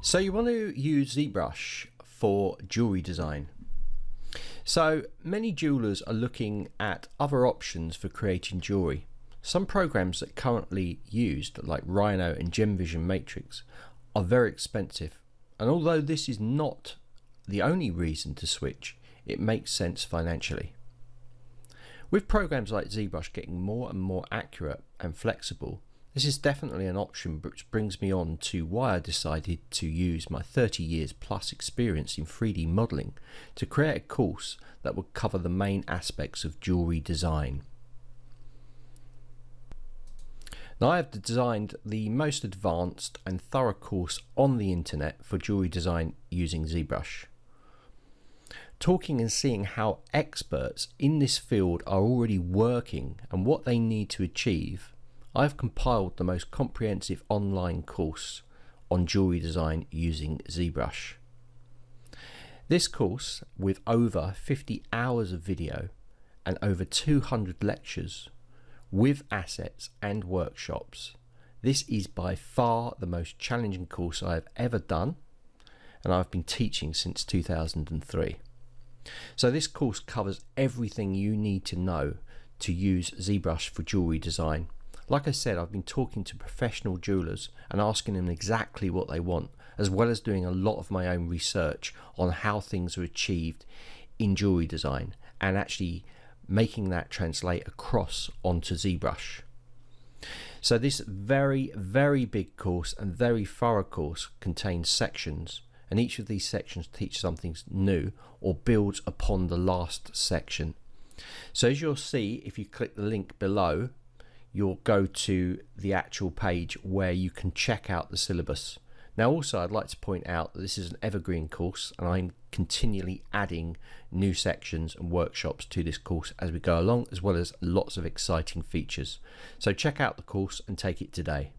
So you want to use ZBrush for jewelry design. So many jewelers are looking at other options for creating jewelry. Some programs that currently used, like Rhino and Gemvisions Matrix, are very expensive, and although this is not the only reason to switch, it makes sense financially. With programs like ZBrush getting more and more accurate and flexible, this is definitely an option, which brings me on to why I decided to use my 30 years plus experience in 3D modeling to create a course that would cover the main aspects of jewelry design. Now, I have designed the most advanced and thorough course on the internet for jewelry design using ZBrush. Talking and seeing how experts in this field are already working and what they need to achieve, I've compiled the most comprehensive online course on jewelry design using ZBrush. This course, with over 50 hours of video and over 200 lectures, with assets and workshops, this is by far the most challenging course I have ever done, and I've been teaching since 2003. So this course covers everything you need to know to use ZBrush for jewelry design. Like I said, I've been talking to professional jewelers and asking them exactly what they want, as well as doing a lot of my own research on how things are achieved in jewelry design and actually making that translate across onto ZBrush. So this very, very big course and very thorough course contains sections, and each of these sections teach something new or builds upon the last section. So as you'll see, if you click the link below, you'll go to the actual page where you can check out the syllabus. Now also, I'd like to point out that this is an evergreen course, and I'm continually adding new sections and workshops to this course as we go along, as well as lots of exciting features. So check out the course and take it today.